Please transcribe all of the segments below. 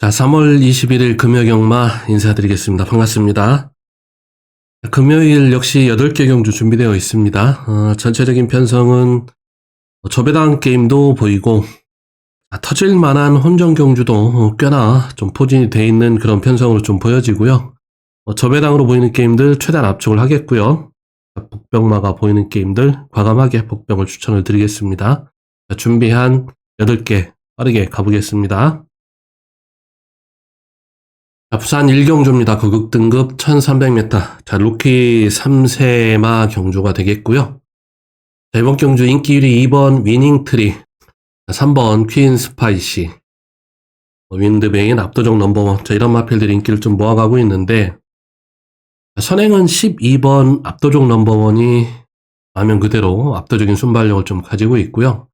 자, 3월 21일 금요경마 인사드리겠습니다. 반갑습니다. 금요일 역시 8개 경주 준비되어 있습니다. 전체적인 편성은 저배당 게임도 보이고 터질 만한 혼전 경주도 꽤나 좀 포진이 되어 있는 그런 편성으로 좀 보여지고요. 저배당으로 보이는 게임들 최대한 압축을 하겠고요. 복병마가 보이는 게임들 과감하게 복병을 추천을 드리겠습니다. 자, 준비한 8개 빠르게 가보겠습니다. 자, 부산 1경주입니다. 고급 등급 1300m. 자, 루키 3세마 경주가 되겠고요. 자, 이번 경주 인기 1위 2번 위닝트리, 3번 퀸 스파이시, 윈드베인 압도적 넘버원. 자, 이런 마필들이 인기를 좀 모아가고 있는데, 선행은 12번 압도적 넘버원이 화면 그대로 압도적인 순발력을 좀 가지고 있고요.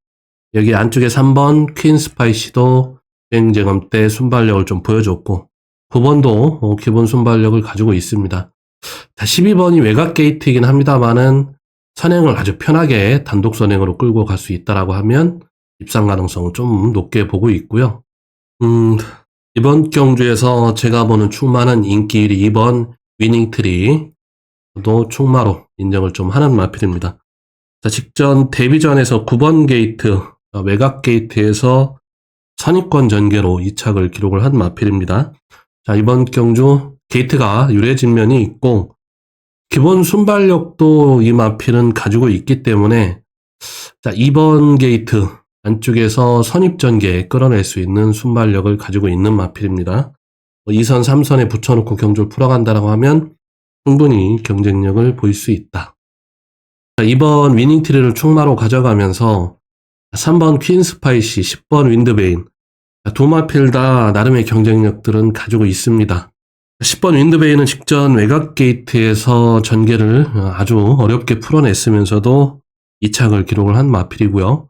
여기 안쪽에 3번 퀸 스파이시도 주행쟁험 때 순발력을 좀 보여줬고, 9번도 기본 순발력을 가지고 있습니다. 자, 12번이 외곽 게이트이긴 합니다만은 선행을 아주 편하게 단독 선행으로 끌고 갈 수 있다라고 하면 입상 가능성을 좀 높게 보고 있고요. 이번 경주에서 제가 보는 충마는 인기 1위 2번 위닝트리 도 충마로 인정을 좀 하는 마필입니다. 자, 직전 데뷔전에서 9번 게이트 외곽 게이트에서 선입권 전개로 2착을 기록을 한 마필입니다. 자, 이번 경주 게이트가 유리해진 면이 있고 기본 순발력도 이 마필은 가지고 있기 때문에 자, 2번 게이트 안쪽에서 선입전개 끌어낼 수 있는 순발력을 가지고 있는 마필입니다. 2선, 3선에 붙여놓고 경주를 풀어간다고 하면 충분히 경쟁력을 보일 수 있다. 자, 2번 위닝트리를 충마로 가져가면서 3번 퀸 스파이시, 10번 윈드베인 두 마필 다 나름의 경쟁력들은 가지고 있습니다. 10번 윈드베이는 직전 외곽 게이트에서 전개를 아주 어렵게 풀어냈으면서도 2착을 기록을 한 마필이고요.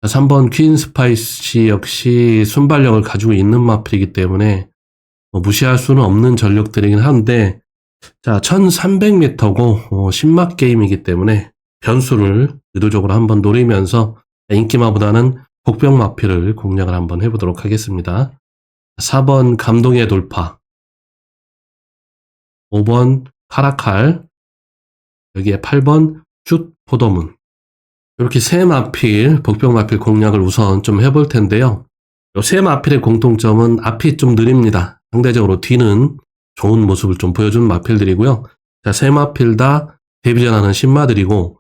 3번 퀸 스파이시 역시 순발력을 가지고 있는 마필이기 때문에 무시할 수는 없는 전력들이긴 한데 자, 1300m고 신막 게임이기 때문에 변수를 의도적으로 한번 노리면서 인기마보다는 복병 마필을 공략을 한번 해보도록 하겠습니다. 4번 감동의 돌파, 5번 카라칼, 여기에 8번 슛 포도문. 이렇게 세 마필, 복병 마필 공략을 우선 좀 해볼 텐데요. 이 세 마필의 공통점은 앞이 좀 느립니다. 상대적으로 뒤는 좋은 모습을 좀 보여준 마필들이고요. 자, 세 마필 다 데뷔전하는 신마들이고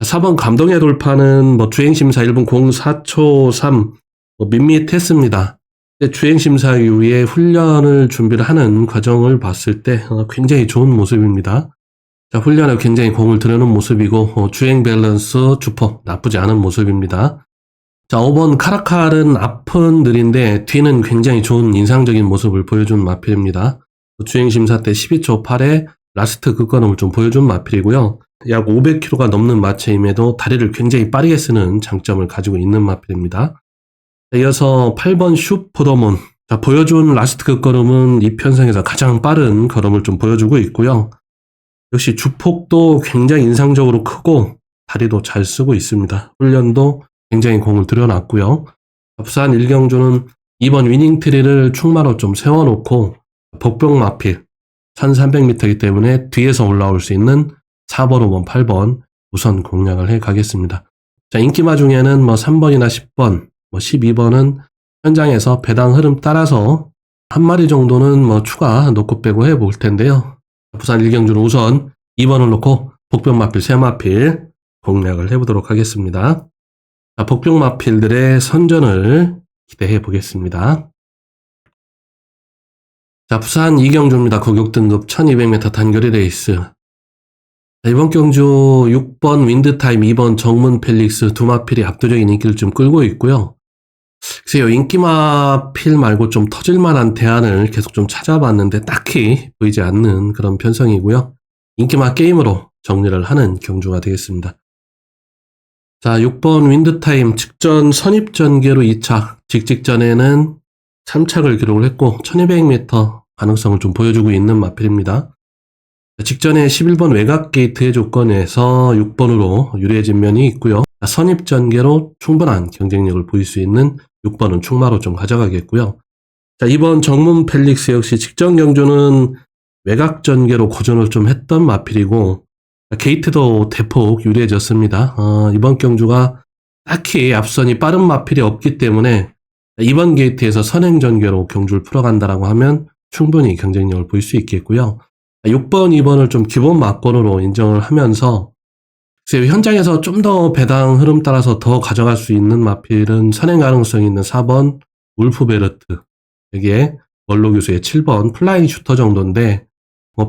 4번 감동의 돌파는 주행심사 1분 04초 3 밋밋했습니다. 주행심사 이후에 훈련을 준비를 하는 과정을 봤을 때 굉장히 좋은 모습입니다. 자, 훈련에 굉장히 공을 들여놓은 모습이고 주행 밸런스 주포 나쁘지 않은 모습입니다. 자, 5번 카라칼은 앞은 느린데 뒤는 굉장히 좋은 인상적인 모습을 보여준 마필입니다. 주행심사 때 12초 8에 라스트 급걸음을 좀 보여준 마필이고요. 약 500km가 넘는 마체임에도 다리를 굉장히 빠르게 쓰는 장점을 가지고 있는 마필입니다. 이어서 8번 슛 포도문. 자, 보여준 라스트 급걸음은 이 편성에서 가장 빠른 걸음을 좀 보여주고 있고요. 역시 주폭도 굉장히 인상적으로 크고 다리도 잘 쓰고 있습니다. 훈련도 굉장히 공을 들여놨고요. 부산 1경주는 2번 위닝트리를 충마로 좀 세워놓고 복병 마필 1300m이기 때문에 뒤에서 올라올 수 있는 4번, 5번, 8번 우선 공략을 해 가겠습니다. 자, 인기마 중에는 3번이나 10번, 12번은 현장에서 배당 흐름 따라서 한 마리 정도는 추가 놓고 빼고 해 볼 텐데요. 부산 1경주는 우선 2번을 놓고 복병 마필 3마필 공략을 해 보도록 하겠습니다. 자, 복병 마필들의 선전을 기대해 보겠습니다. 자, 부산 2경주입니다. 고급 등급 1200m 단거리 레이스. 자, 이번 경주 6번 윈드타임, 2번 정문 펠릭스 두 마필이 압도적인 인기를 좀 끌고 있고요. 글쎄요, 인기마필 말고 좀 터질만한 대안을 계속 좀 찾아봤는데 딱히 보이지 않는 그런 편성이고요. 인기마 게임으로 정리를 하는 경주가 되겠습니다. 자, 6번 윈드타임 직전 선입전개로 2착, 직전에는 3착을 기록을 했고 1200m 가능성을 좀 보여주고 있는 마필입니다. 직전에 11번 외곽 게이트의 조건에서 6번으로 유리해진 면이 있고요. 선입전개로 충분한 경쟁력을 보일 수 있는 6번은 충마로 좀 가져가겠고요. 자, 이번 정문 펠릭스 역시 직전 경주는 외곽 전개로 고전을 좀 했던 마필이고, 게이트도 대폭 유리해졌습니다. 이번 경주가 딱히 앞선이 빠른 마필이 없기 때문에 이번 게이트에서 선행 전개로 경주를 풀어간다라고 하면 충분히 경쟁력을 보일 수 있겠고요. 6번, 2번을 좀 기본 막권으로 인정을 하면서 현장에서 좀 더 배당 흐름 따라서 더 가져갈 수 있는 마필은 선행 가능성이 있는 4번 울프베르트, 여기에 원로 교수의 7번 플라잉 슈터 정도인데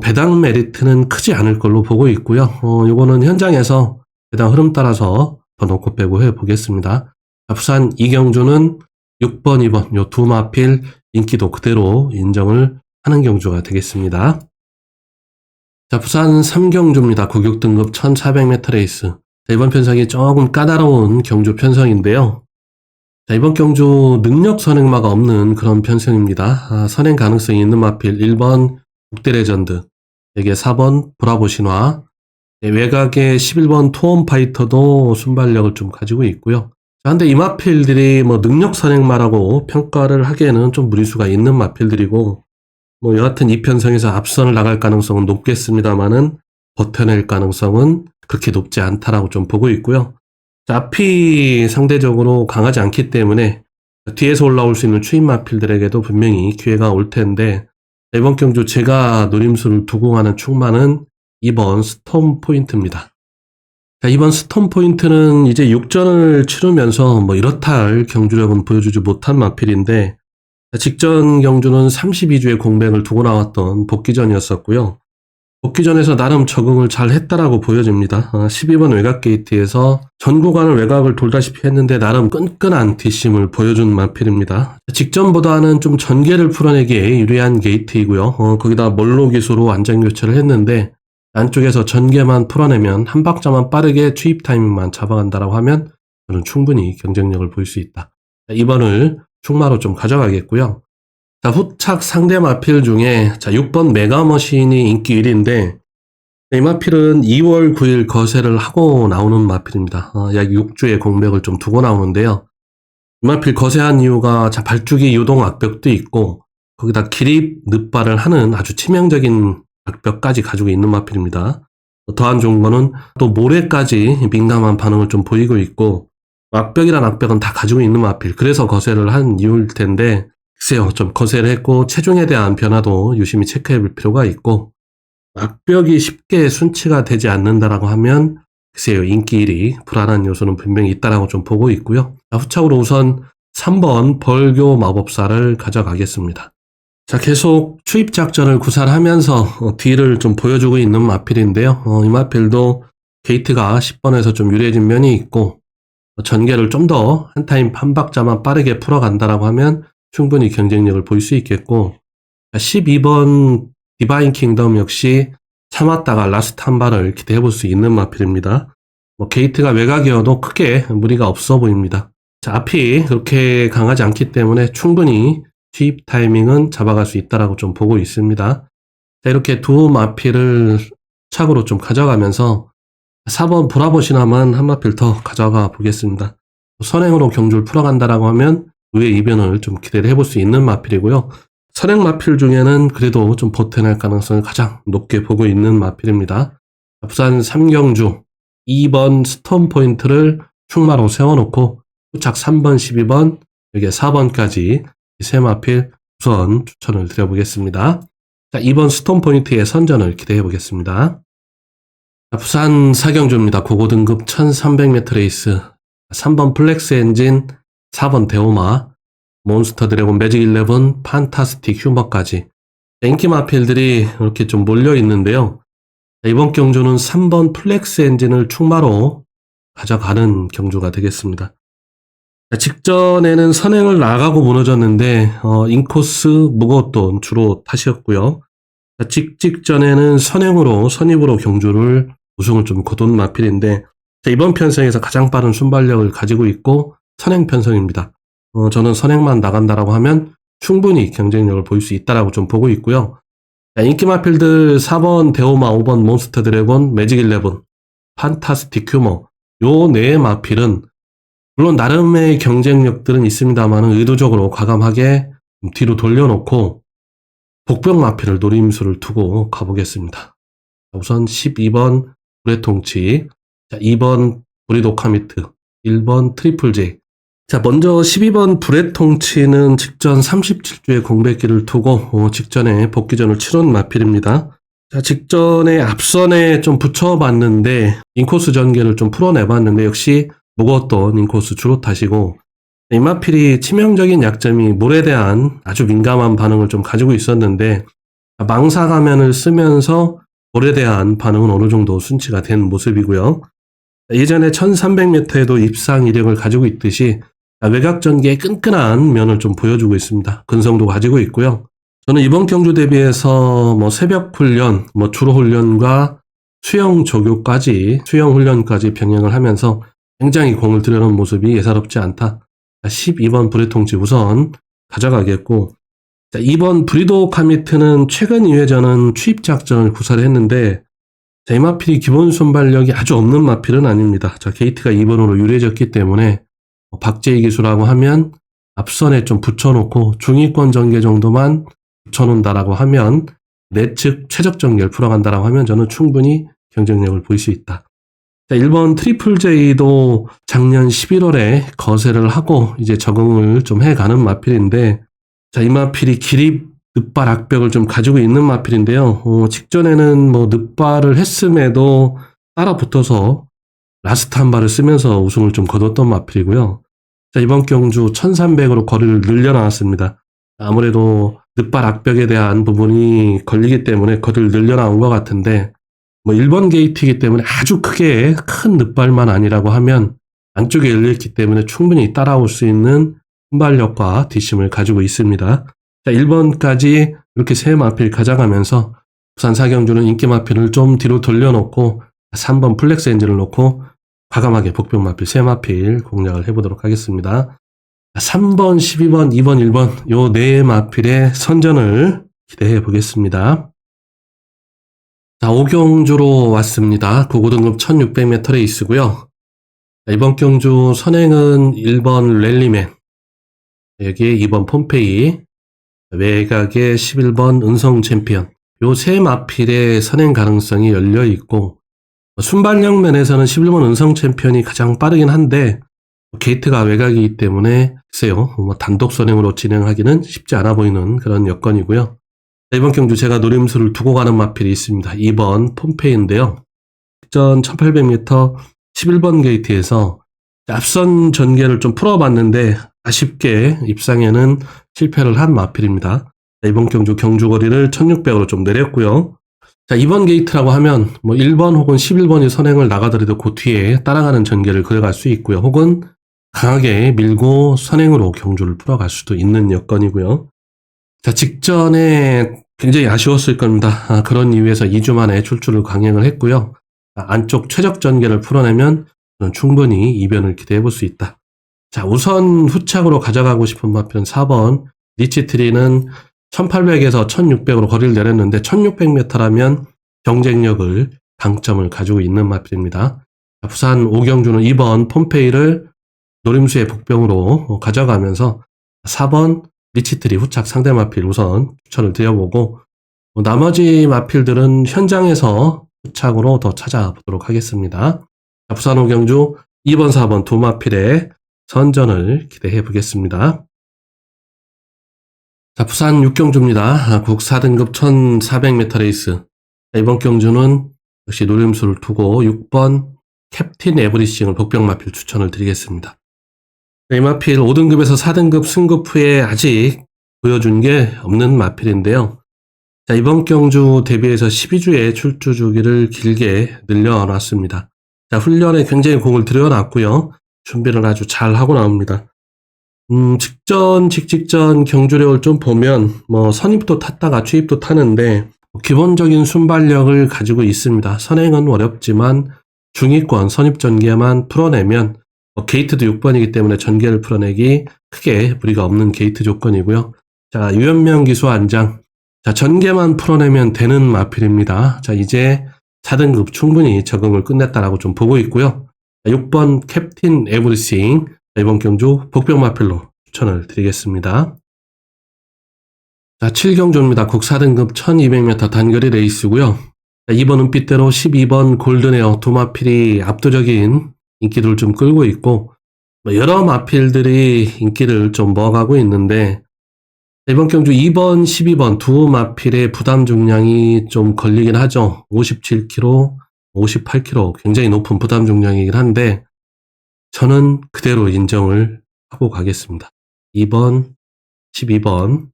배당 메리트는 크지 않을 걸로 보고 있고요. 요거는 현장에서 배당 흐름 따라서 더 넣고 빼고 해보겠습니다. 부산 이경주는 6번, 2번 요 두 마필 인기도 그대로 인정을 하는 경주가 되겠습니다. 자, 부산 3경주입니다. 구격 등급 1400m 레이스. 자, 이번 편성이 조금 까다로운 경주 편성인데요. 자, 이번 경주 능력 선행마가 없는 그런 편성입니다. 선행 가능성이 있는 마필 1번 국대레전드, 여기에 4번 브라보 신화, 외곽에 11번 투원 파이터도 순발력을 좀 가지고 있고요. 자, 근데 이 마필들이 능력 선행마라고 평가를 하기에는 좀 무리수가 있는 마필들이고, 여하튼 이 편성에서 앞선을 나갈 가능성은 높겠습니다만은 버텨낼 가능성은 그렇게 높지 않다라고 좀 보고 있고요. 자, 앞이 상대적으로 강하지 않기 때문에 뒤에서 올라올 수 있는 추임 마필들에게도 분명히 기회가 올 텐데, 이번 경주 제가 노림수를 두고 가는 충마는 2번 스톰 포인트입니다. 자, 이번 스톰 포인트는 이제 6전을 치르면서 이렇다 할 경주력은 보여주지 못한 마필인데, 직전 경주는 32주의 공백을 두고 나왔던 복귀전이었었고요. 복귀전에서 나름 적응을 잘 했다라고 보여집니다. 12번 외곽 게이트에서 전 구간을 외곽을 돌다시피 했는데 나름 끈끈한 뒷심을 보여준 마필입니다. 직전보다는 좀 전개를 풀어내기에 유리한 게이트이고요. 거기다 멀로 기수로 안전 교체를 했는데 안쪽에서 전개만 풀어내면 한 박자만 빠르게 투입 타이밍만 잡아간다라고 하면 저는 충분히 경쟁력을 보일 수 있다. 2번을 충마로 좀 가져가겠고요. 자, 후착 상대 마필 중에 6번 메가머신이 인기 1위인데 이 마필은 2월 9일 거세를 하고 나오는 마필입니다. 약 6주의 공백을 좀 두고 나오는데요. 이 마필 거세한 이유가 발주기 유동 악벽도 있고 거기다 기립 늪발을 하는 아주 치명적인 악벽까지 가지고 있는 마필입니다. 더한 좋은 거는 또 모래까지 민감한 반응을 좀 보이고 있고 악벽이란 악벽은 다 가지고 있는 마필, 그래서 거세를 한 이유일 텐데 글쎄요, 좀 거세를 했고 체중에 대한 변화도 유심히 체크해 볼 필요가 있고 악벽이 쉽게 순치가 되지 않는다라고 하면 글쎄요, 인기 1위 불안한 요소는 분명히 있다라고 좀 보고 있고요. 후착으로 우선 3번 벌교 마법사를 가져가겠습니다. 자, 계속 추입 작전을 구사하면서 뒤를 좀 보여주고 있는 마필인데요. 이 마필도 게이트가 10번에서 좀 유리해진 면이 있고 전개를 좀 더 한 타임 한 박자만 빠르게 풀어간다라고 하면 충분히 경쟁력을 보일 수 있겠고 12번 디바인 킹덤 역시 참았다가 라스트 한 발을 기대해 볼 수 있는 마필입니다. 게이트가 외곽이어도 크게 무리가 없어 보입니다. 자, 앞이 그렇게 강하지 않기 때문에 충분히 투입 타이밍은 잡아갈 수 있다라고 좀 보고 있습니다. 자, 이렇게 두 마필을 착으로 좀 가져가면서 4번 브라보 신화만 한 마필 더 가져가 보겠습니다. 선행으로 경주를 풀어간다라고 하면 의외의 이변을 좀 기대를 해볼 수 있는 마필이고요. 선행 마필 중에는 그래도 좀 버텨낼 가능성을 가장 높게 보고 있는 마필입니다. 부산 3경주 2번 스톰 포인트를 충마로 세워놓고 후착 3번, 12번, 여기에 4번까지 세 마필 우선 추천을 드려보겠습니다. 자, 2번 스톰 포인트의 선전을 기대해 보겠습니다. 부산 4경주입니다. 고고등급 1300m 레이스 3번 플렉스 엔진, 4번 데오마, 몬스터 드래곤 매직 11, 판타스틱 휴머까지 인기 마필들이 이렇게 좀 몰려 있는데요. 이번 경주는 3번 플렉스 엔진을 충마로 가져가는 경주가 되겠습니다. 직전에는 선행을 나가고 무너졌는데 인코스 무거웠던 주로 탓이었고요. 직전에는 선행으로 선입으로 경주를 우승을 좀 거둔 마필인데 이번 편성에서 가장 빠른 순발력을 가지고 있고 선행 편성입니다. 저는 선행만 나간다라고 하면 충분히 경쟁력을 보일 수 있다라고 좀 보고 있고요. 인기 마필들 4번 데오마, 5번 몬스터 드래곤, 매직 11, 판타스틱 휴머 요 네 마필은 물론 나름의 경쟁력들은 있습니다만 의도적으로 과감하게 좀 뒤로 돌려놓고 복병 마필을 노림수를 두고 가보겠습니다. 우선 12번 브레통치, 자, 2번 브리도카미트, 1번 트리플 J. 자, 먼저 12번 브레통치는 직전 37주의 공백기를 두고 직전에 복귀전을 치른 마필입니다. 자, 직전에 앞선에 좀 붙여봤는데 인코스 전개를 좀 풀어내봤는데 역시 무거웠던 인코스 주로 타시고, 이 마필이 치명적인 약점이 물에 대한 아주 민감한 반응을 좀 가지고 있었는데 망사 가면을 쓰면서 물에 대한 반응은 어느 정도 순치가 된 모습이고요. 예전에 1300m에도 입상 이력을 가지고 있듯이 외곽 전개의 끈끈한 면을 좀 보여주고 있습니다. 근성도 가지고 있고요. 저는 이번 경주 대비해서 새벽 훈련, 주로 훈련과 수영 훈련까지 병행을 하면서 굉장히 공을 들여놓은 모습이 예사롭지 않다. 12번 브레통치 우선 가져가겠고, 자, 2번 브리도 카미트는 최근 2회전은 추입 작전을 구사를 했는데, 자, 이 마필이 기본 순발력이 아주 없는 마필은 아닙니다. 자, 게이트가 2번으로 유리해졌기 때문에 박제이 기수라고 하면 앞선에 좀 붙여놓고 중위권 전개 정도만 붙여놓는다라고 하면 내측 최적 전개를 풀어간다라고 하면 저는 충분히 경쟁력을 보일 수 있다. 자, 1번 트리플 J도 작년 11월에 거세를 하고 이제 적응을 좀 해가는 마필인데, 자, 이 마필이 기립 늑발 악벽을 좀 가지고 있는 마필인데요. 직전에는 늑발을 했음에도 따라 붙어서 라스트 한 발을 쓰면서 우승을 좀 거뒀던 마필이고요. 자, 이번 경주 1300으로 거리를 늘려나왔습니다. 아무래도 늑발 악벽에 대한 부분이 걸리기 때문에 거리를 늘려나온 것 같은데, 1번 게이트이기 때문에 아주 크게 큰 늑발만 아니라고 하면 안쪽에 열려있기 때문에 충분히 따라올 수 있는 순발력과 뒷심을 가지고 있습니다. 자, 1번까지 이렇게 세 마필 가져가면서 부산 사경주는 인기 마필을 좀 뒤로 돌려놓고 3번 플렉스 엔진을 놓고 과감하게 복병 마필 세 마필 공략을 해보도록 하겠습니다. 3번, 12번, 2번, 1번 요 네 마필의 선전을 기대해 보겠습니다. 자, 오경주로 왔습니다. 고고등급 1600m 레이스고요. 이번 경주 선행은 1번 랠리맨, 여기에 2번 폼페이, 외곽에 11번 은성 챔피언, 요 세 마필의 선행 가능성이 열려 있고, 순발력 면에서는 11번 은성 챔피언이 가장 빠르긴 한데 게이트가 외곽이기 때문에 글쎄요, 단독 선행으로 진행하기는 쉽지 않아 보이는 그런 여건이고요. 이번 경주 제가 노림수를 두고 가는 마필이 있습니다. 2번 폼페이인데요. 직전 1800m 11번 게이트에서 앞선 전개를 좀 풀어봤는데 아쉽게 입상에는 실패를 한 마필입니다. 이번 경주 경주거리를 1600으로 좀 내렸고요. 자, 2번 게이트라고 하면 1번 혹은 11번이 선행을 나가더라도 그 뒤에 따라가는 전개를 그려갈 수 있고요. 혹은 강하게 밀고 선행으로 경주를 풀어갈 수도 있는 여건이고요. 자, 직전에 굉장히 아쉬웠을 겁니다. 그런 이유에서 2주 만에 출주를 강행을 했고요. 안쪽 최적 전개를 풀어내면 충분히 이변을 기대해 볼 수 있다. 자, 우선 후착으로 가져가고 싶은 마필은 4번 리치트리는 1800에서 1600으로 거리를 내렸는데 1600m라면 경쟁력을 강점을 가지고 있는 마필입니다. 부산 오경주는 2번 폼페이를 노림수의 복병으로 가져가면서 4번 리치트리 후착 상대 마필 우선 추천을 드려보고, 나머지 마필들은 현장에서 후착으로 더 찾아보도록 하겠습니다. 부산 오경주 2번, 4번 두 마필의 선전을 기대해 보겠습니다. 자, 부산 6경주입니다. 국 4등급 1400m 레이스. 이번 경주는 역시 노림수를 두고 6번 캡틴 에브리싱을 복병 마필 추천을 드리겠습니다. 이 마필 5등급에서 4등급 승급 후에 아직 보여준 게 없는 마필인데요. 자, 이번 경주 대비해서 12주의 출주 주기를 길게 늘려놨습니다. 자, 훈련에 굉장히 공을 들여놨고요. 준비를 아주 잘 하고 나옵니다. 직전 경주력을 좀 보면 선입도 탔다가 추입도 타는데 기본적인 순발력을 가지고 있습니다. 선행은 어렵지만 중위권 선입 전개만 풀어내면 게이트도 6번이기 때문에 전개를 풀어내기 크게 무리가 없는 게이트 조건이고요. 자, 유연명 기수 안장. 자, 전개만 풀어내면 되는 마필입니다. 자, 이제 4등급 충분히 적응을 끝냈다라고 좀 보고 있고요. 6번 캡틴 에브리싱 이번 경주 복병 마필로 추천을 드리겠습니다. 자, 7경주입니다. 국 4등급 1200m 단거리 레이스고요. 자, 2번 은빛대로 12번 골든에어 두 마필이 압도적인 인기를 좀 끌고 있고, 여러 마필들이 인기를 좀 모아가고 있는데, 이번 경주 2번, 12번 두 마필의 부담 중량이 좀 걸리긴 하죠. 57kg, 58kg 굉장히 높은 부담 중량이긴 한데 저는 그대로 인정을 하고 가겠습니다. 2번, 12번.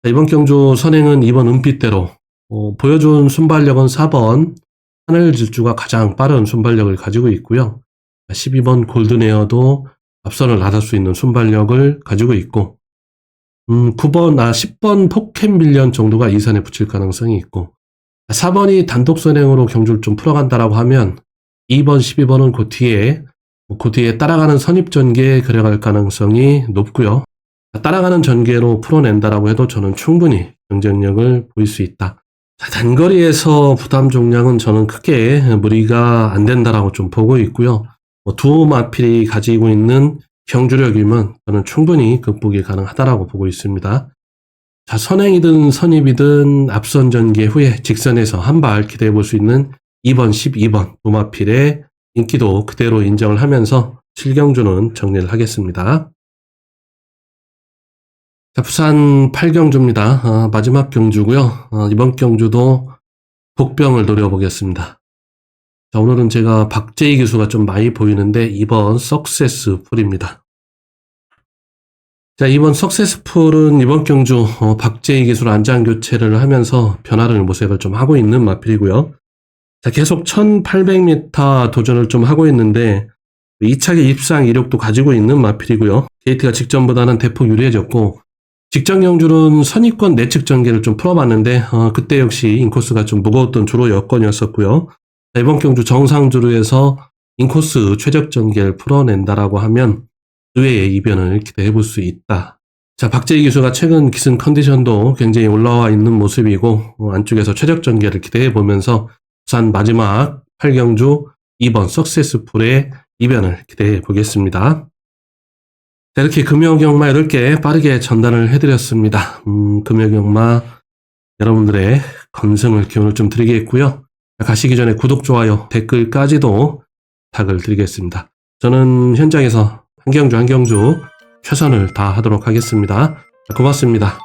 이번 경주 선행은 2번 은빛대로 보여준 순발력은 4번 하늘질주가 가장 빠른 순발력을 가지고 있고요. 12번 골든에어도 앞선을 나설 수 있는 순발력을 가지고 있고 10번 포켓밀리언 정도가 2선에 붙일 가능성이 있고 4번이 단독 선행으로 경주를 좀 풀어간다라고 하면 2번, 12번은 그 뒤에 따라가는 선입전개에 그려갈 가능성이 높고요. 따라가는 전개로 풀어낸다라고 해도 저는 충분히 경쟁력을 보일 수 있다. 단거리에서 부담 중량은 저는 크게 무리가 안 된다라고 좀 보고 있고요. 두 마필이 가지고 있는 경주력이면 저는 충분히 극복이 가능하다라고 보고 있습니다. 자, 선행이든 선입이든 앞선 전개 후에 직선에서 한 발 기대해 볼 수 있는 2번, 12번 두 마필의 인기도 그대로 인정을 하면서 7경주는 정리를 하겠습니다. 자, 부산 8경주입니다. 마지막 경주고요. 이번 경주도 복병을 노려보겠습니다. 자, 오늘은 제가 박재희 기수가 좀 많이 보이는데 2번 석세스풀입니다. 자, 이번 석세스풀은 이번 경주 박재희 기술 안장 교체를 하면서 변화를 모색을 좀 하고 있는 마필이고요. 자, 계속 1800m 도전을 좀 하고 있는데 2차계 입상 이력도 가지고 있는 마필이고요. 게이트가 직전보다는 대폭 유리해졌고 직전 경주는 선입권 내측 전개를 좀 풀어봤는데 그때 역시 인코스가 좀 무거웠던 주로 여건이었었고요. 자, 이번 경주 정상주로에서 인코스 최적 전개를 풀어낸다라고 하면 의외의 이변을 기대해 볼 수 있다. 자, 박재희 기수가 최근 기승 컨디션도 굉장히 올라와 있는 모습이고 안쪽에서 최적 전개를 기대해 보면서 부산 마지막 8경주 2번 석세스풀의 이변을 기대해 보겠습니다. 자, 이렇게 금요경마 8개 빠르게 전달을 해드렸습니다. 금요경마 여러분들의 건승을 기원을 좀 드리겠고요. 가시기 전에 구독, 좋아요, 댓글까지도 부탁을 드리겠습니다. 저는 현장에서 한 경주 최선을 다하도록 하겠습니다. 고맙습니다.